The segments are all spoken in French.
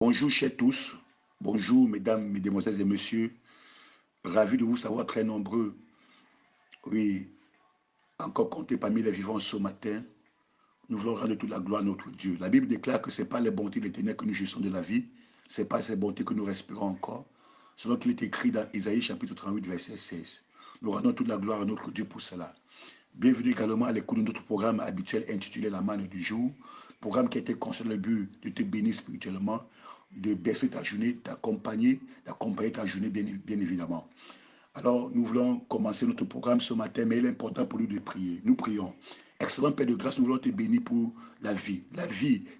Bonjour chers tous, bonjour mesdames, mesdemoiselles et messieurs, ravi de vous savoir très nombreux, oui, encore comptés parmi les vivants ce matin. Nous voulons rendre toute la gloire à notre Dieu. La Bible déclare que ce n'est pas les bontés des ténèbres que nous jouissons de la vie, ce n'est pas ces bontés que nous respirons encore, selon qu'il est écrit dans Isaïe chapitre 38, verset 16. Nous rendons toute la gloire à notre Dieu pour cela. Bienvenue également à l'écoute de notre programme habituel intitulé La manne du jour, programme qui a été conçu dans le but de te bénir spirituellement, de baisser ta journée, d'accompagner ta journée bien évidemment. Alors nous voulons commencer notre programme ce matin, mais il est important pour nous de prier. Nous prions. Excellent Père de grâce, nous voulons te bénir pour la vie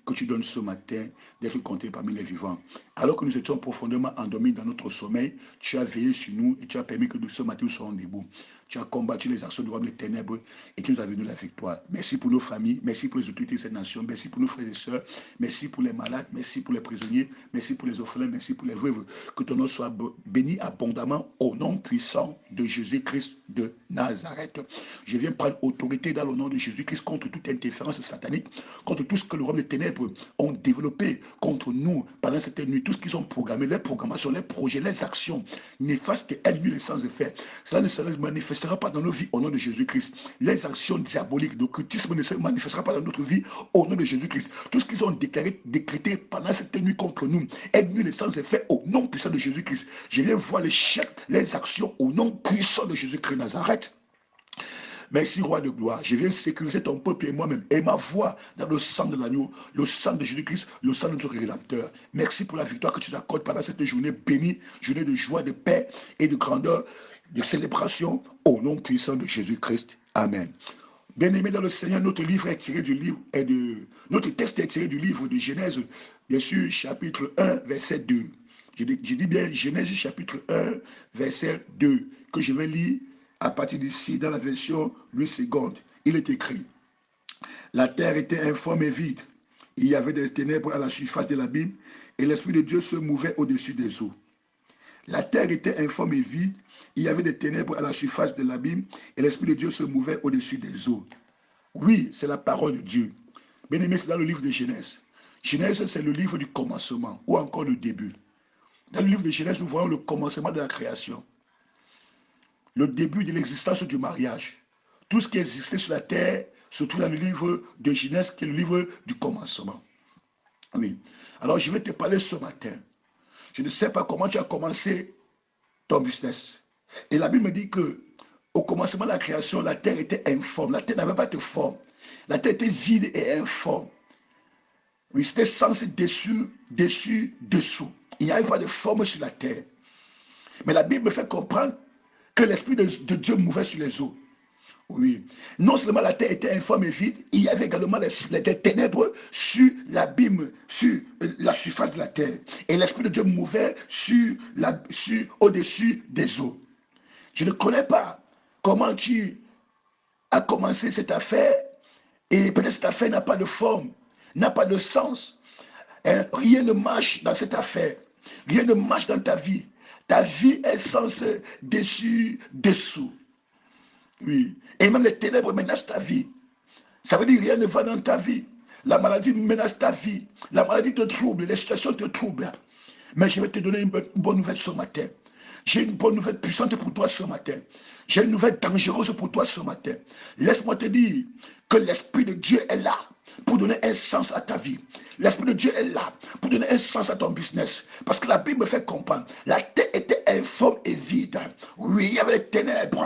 que tu donnes ce matin, d'être compté parmi les vivants. Alors que nous étions profondément endormis dans notre sommeil, tu as veillé sur nous et tu as permis que ce matin nous soyons debout. Tu as combattu les actions du royaume des ténèbres et tu nous as donné la victoire. Merci pour nos familles, merci pour les autorités de cette nation, merci pour nos frères et sœurs, merci pour les malades, merci pour les prisonniers, merci pour les orphelins, merci pour les veuves. Que ton nom soit béni abondamment au nom puissant de Jésus-Christ de Nazareth. Je viens prendre autorité dans le nom de Jésus-Christ contre toute interférence satanique, contre tout ce que le royaume des ténèbres ont développé contre nous pendant cette nuit, tout ce qu'ils ont programmé, les programmations, les projets, les actions néfastes et ennemies sans effet. Cela ne se manifestera pas dans nos vies au nom de Jésus-Christ. Les actions diaboliques d'occultisme ne se manifestera pas dans notre vie au nom de Jésus-Christ. Tout ce qu'ils ont décrété pendant cette nuit contre nous est nul et sans effet au nom puissant de Jésus-Christ. Je viens voir les actions au nom puissant de Jésus-Christ Nazareth. Merci, roi de gloire. Je viens sécuriser ton peuple et moi-même et ma voix dans le sang de l'agneau, le sang de Jésus-Christ, le sang de notre rédempteur. Merci pour la victoire que tu nous accordes pendant cette journée bénie, journée de joie, de paix et de grandeur, de célébration au nom puissant de Jésus-Christ. Amen. Bien-aimés dans le Seigneur, notre livre est tiré du livre notre texte est tiré du livre de Genèse, bien sûr, chapitre 1, verset 2. Je dis bien Genèse chapitre 1, verset 2, que je vais lire à partir d'ici, dans la version Louis II, il est écrit: la terre était informe et vide. Il y avait des ténèbres à la surface de l'abîme et l'Esprit de Dieu se mouvait au-dessus des eaux. La terre était informe et vide. Il y avait des ténèbres à la surface de l'abîme et l'Esprit de Dieu se mouvait au-dessus des eaux. Oui, c'est la parole de Dieu. Bien aimé, c'est dans le livre de Genèse. Genèse, c'est le livre du commencement ou encore le début. Dans le livre de Genèse, nous voyons le commencement de la création. Le début de l'existence du mariage. Tout ce qui existait sur la terre se trouve dans le livre de Genèse, qui est le livre du commencement. Oui. Alors, je vais te parler ce matin. Je ne sais pas comment tu as commencé ton business. Et la Bible me dit que au commencement de la création, la terre était informe. La terre n'avait pas de forme. La terre était vide et informe. Oui, c'était sans dessus, dessous. Il n'y avait pas de forme sur la terre. Mais la Bible me fait comprendre que l'Esprit de Dieu mouvait sur les eaux. Oui. Non seulement la terre était informe et vide, il y avait également les ténèbres sur l'abîme, sur la surface de la terre. Et l'Esprit de Dieu mouvait au-dessus des eaux. Je ne connais pas comment tu as commencé cette affaire, et peut-être cette affaire n'a pas de forme, n'a pas de sens. Rien ne marche dans cette affaire. Rien ne marche dans ta vie. Ta vie est sans dessous. Oui. Et même les ténèbres menacent ta vie. Ça veut dire que rien ne va dans ta vie. La maladie menace ta vie. La maladie te trouble. Les situations te troublent. Mais je vais te donner une bonne nouvelle ce matin. J'ai une bonne nouvelle puissante pour toi ce matin. J'ai une nouvelle dangereuse pour toi ce matin. Laisse-moi te dire que l'Esprit de Dieu est là pour donner un sens à ta vie. L'Esprit de Dieu est là pour donner un sens à ton business. Parce que la Bible me fait comprendre. La terre était informe et vide. Oui, il y avait des ténèbres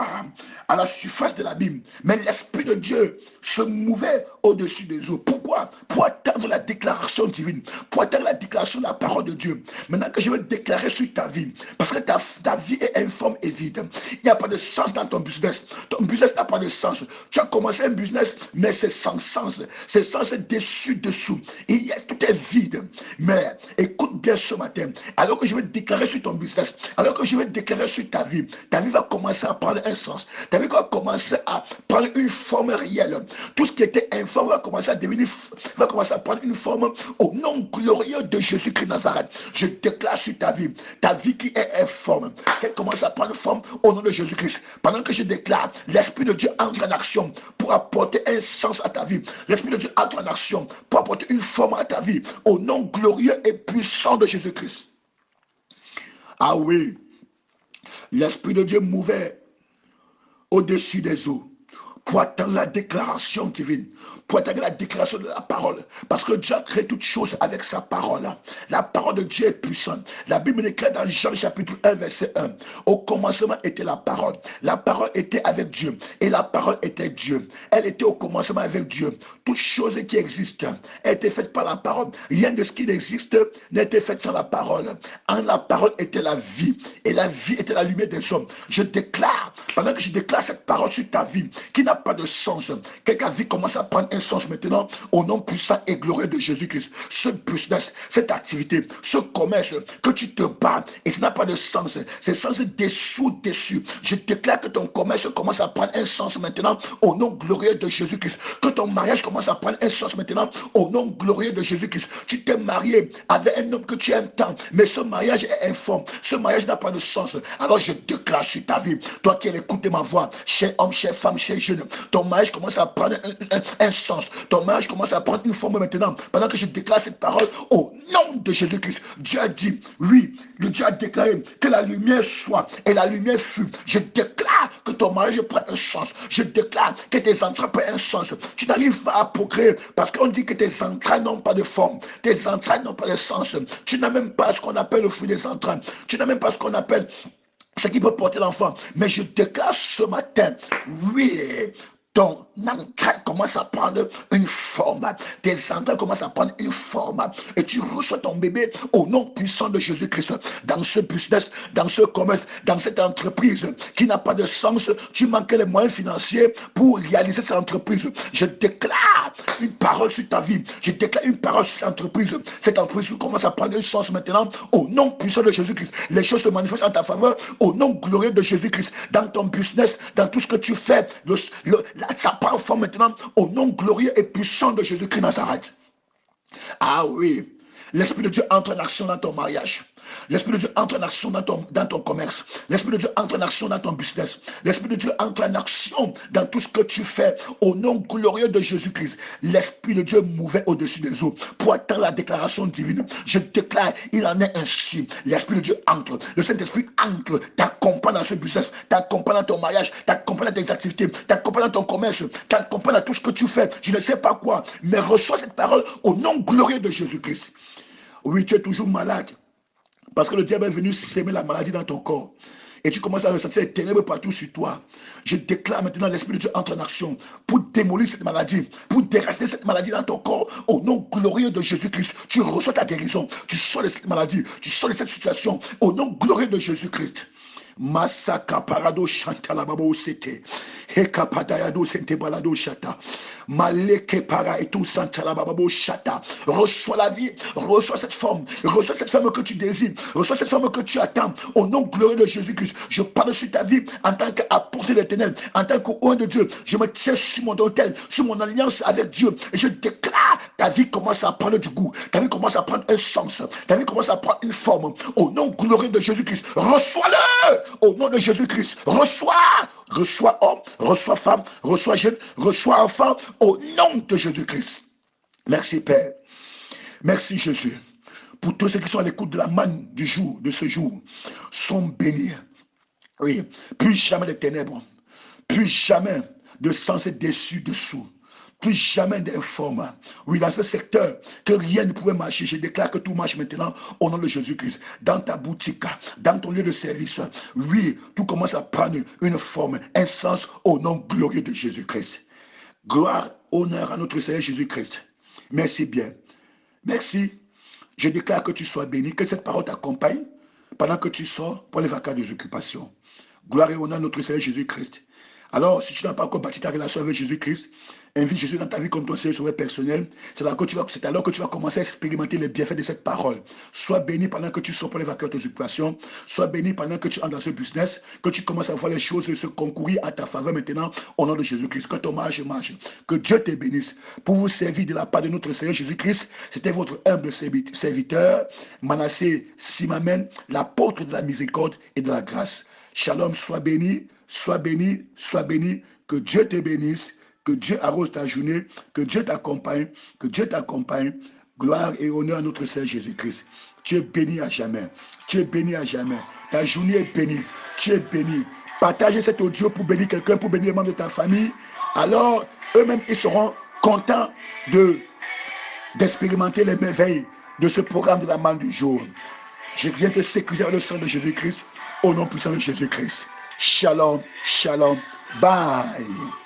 à la surface de l'abîme. Mais l'Esprit de Dieu se mouvait au-dessus des eaux. Pourquoi? Pour attendre la déclaration divine. Pour attendre la déclaration de la parole de Dieu. Maintenant que je vais déclarer sur ta vie. Parce que ta vie est informe et vide. Il n'y a pas de sens dans ton business. Ton business n'a pas de sens. Tu as commencé un business, mais c'est sans sens. C'est sans dessous. Tout est vide. Mais écoute bien ce matin. Alors que je vais déclarer sur ton business, alors que je vais déclarer sur ta vie va commencer à prendre un sens. Ta vie va commencer à prendre une forme réelle. Tout ce qui était informe va commencer à prendre une forme au nom glorieux de Jésus-Christ Nazareth. Je déclare sur ta vie qui est informe, qu'elle commence à prendre forme au nom de Jésus-Christ. Pendant que je déclare, l'Esprit de Dieu entre en action pour apporter un sens à ta vie. L'Esprit de Dieu entre en action pour apporter une forme à ta vie. Au nom glorieux et puissant sang de Jésus-Christ. Ah oui, l'Esprit de Dieu mouvait au-dessus des eaux pour attendre la déclaration divine, pour attendre la déclaration de la parole. Parce que Dieu a créé toutes choses avec sa parole. La parole de Dieu est puissante. La Bible déclare dans Jean chapitre 1, verset 1. Au commencement était la parole. La parole était avec Dieu. Et la parole était Dieu. Elle était au commencement avec Dieu. Toutes choses qui existent étaient faites par la parole. Rien de ce qui existe n'était fait sans la parole. En la parole était la vie. Et la vie était la lumière des hommes. Je déclare, pendant que je déclare cette parole sur ta vie, qui n'a pas de sens, que ta vie commence à prendre un sens maintenant, au nom puissant et glorieux de Jésus-Christ. Ce business, cette activité, ce commerce que tu te bats et ça n'a pas de sens, c'est sens déçu. Je déclare que ton commerce commence à prendre un sens maintenant, au nom glorieux de Jésus-Christ. Que ton mariage commence à prendre un sens maintenant, au nom glorieux de Jésus-Christ. Tu t'es marié avec un homme que tu aimes tant, mais ce mariage est informe. Ce mariage n'a pas de sens. Alors je déclare sur ta vie, toi qui écoutes ma voix, cher homme, chère femme, cher jeune, ton mariage commence à prendre un sens. Ton mariage commence à prendre une forme maintenant. Pendant que je déclare cette parole au nom de Jésus-Christ, Dieu a dit, oui, le Dieu a déclaré que la lumière soit et la lumière fut. Je déclare que ton mariage prend un sens. Je déclare que tes entrailles prennent un sens. Tu n'arrives pas à procréer parce qu'on dit que tes entrailles n'ont pas de forme. Tes entrailles n'ont pas de sens. Tu n'as même pas ce qu'on appelle le fruit des entrailles. Tu n'as même pas ce qu'on appelle ce qui peut porter l'enfant. Mais je déclare ce matin, oui, ton entraille commence à prendre une forme. Tes entrailles commencent à prendre une forme. Et tu reçois ton bébé au nom puissant de Jésus-Christ. Dans ce business, dans ce commerce, dans cette entreprise qui n'a pas de sens, tu manques les moyens financiers pour réaliser cette entreprise. Je déclare une parole sur ta vie. Je déclare une parole sur l'entreprise. Cette entreprise commence à prendre un sens maintenant au nom puissant de Jésus-Christ. Les choses se manifestent en ta faveur au nom glorieux de Jésus-Christ. Dans ton business, dans tout ce que tu fais, ça prend forme maintenant au nom glorieux et puissant de Jésus-Christ Nazareth. Ah oui, l'Esprit de Dieu entre en action dans ton mariage. L'Esprit de Dieu entre en action dans ton commerce. L'Esprit de Dieu entre en action dans ton business. L'Esprit de Dieu entre en action dans tout ce que tu fais. Au nom glorieux de Jésus-Christ, l'Esprit de Dieu mouvait au-dessus des eaux pour attendre la déclaration divine. Je déclare, il en est ainsi. L'Esprit de Dieu entre. Le Saint-Esprit entre, t'accompagne dans ce business, t'accompagne dans ton mariage, t'accompagne dans tes activités, t'accompagne dans ton commerce, t'accompagne dans tout ce que tu fais. Je ne sais pas quoi, mais reçois cette parole au nom glorieux de Jésus-Christ. Oui, tu es toujours malade. Parce que le diable est venu s'aimer la maladie dans ton corps. Et tu commences à ressentir les ténèbres partout sur toi. Je déclare maintenant l'Esprit de Dieu entre en action pour démolir cette maladie, pour déraciner cette maladie dans ton corps. Au nom glorieux de Jésus-Christ, tu reçois ta guérison. Tu sors de cette maladie, tu sors de cette situation. Au nom glorieux de Jésus-Christ. Masaka parado chanta la babo sete heka padayado sente balado chata maleke para et tout santa la babo chata. Reçois la vie, reçois cette forme que tu désires, reçois cette forme que tu attends. Au nom glorieux de Jésus-Christ, je parle sur ta vie en tant qu'apôtre de l'Éternel, en tant qu'oint de Dieu. Je me tiens sur mon autel, sur mon alliance avec Dieu, et je déclare ta vie commence à prendre du goût, ta vie commence à prendre un sens, ta vie commence à prendre une forme. Au nom glorieux de Jésus-Christ, reçois-le. Au nom de Jésus-Christ, reçois homme, reçois femme, reçois jeune, reçois enfant, au nom de Jésus-Christ. Merci Père, merci Jésus, pour tous ceux qui sont à l'écoute de la manne du jour, de ce jour, sont bénis. Oui, plus jamais de ténèbres, plus jamais de sens déçus dessous. Plus jamais d'informes. Oui, dans ce secteur, que rien ne pouvait marcher. Je déclare que tout marche maintenant au nom de Jésus-Christ. Dans ta boutique, dans ton lieu de service, oui, tout commence à prendre une forme, un sens au nom glorieux de Jésus-Christ. Gloire, honneur à notre Seigneur Jésus-Christ. Merci bien. Merci. Je déclare que tu sois béni, que cette parole t'accompagne pendant que tu sors pour les vacances des occupations. Gloire et honneur à notre Seigneur Jésus-Christ. Alors, si tu n'as pas encore bâti ta relation avec Jésus-Christ, invite Jésus dans ta vie comme ton Seigneur Sauveur personnel. C'est alors que tu vas commencer à expérimenter les bienfaits de cette parole. Sois béni pendant que tu sors pour les vacances de tes occupations. Sois béni pendant que tu entres dans ce business. Que tu commences à voir les choses se concourir à ta faveur maintenant au nom de Jésus-Christ. Que ton marche marche. Que Dieu te bénisse. Pour vous servir de la part de notre Seigneur Jésus-Christ, c'était votre humble serviteur, Manassé Simamen, l'apôtre de la miséricorde et de la grâce. Shalom, sois béni, sois béni, sois béni. Que Dieu te bénisse. Que Dieu arrose ta journée, que Dieu t'accompagne, que Dieu t'accompagne. Gloire et honneur à notre Seigneur Jésus-Christ. Tu es béni à jamais. Tu es béni à jamais. Ta journée est bénie. Tu es béni. Partage cet audio pour bénir quelqu'un, pour bénir les membres de ta famille. Alors, eux-mêmes, ils seront contents d'expérimenter les merveilles de ce programme de la manne du jour. Je viens te sécuriser le sang de Jésus-Christ, au nom puissant de Jésus-Christ. Shalom, shalom, bye.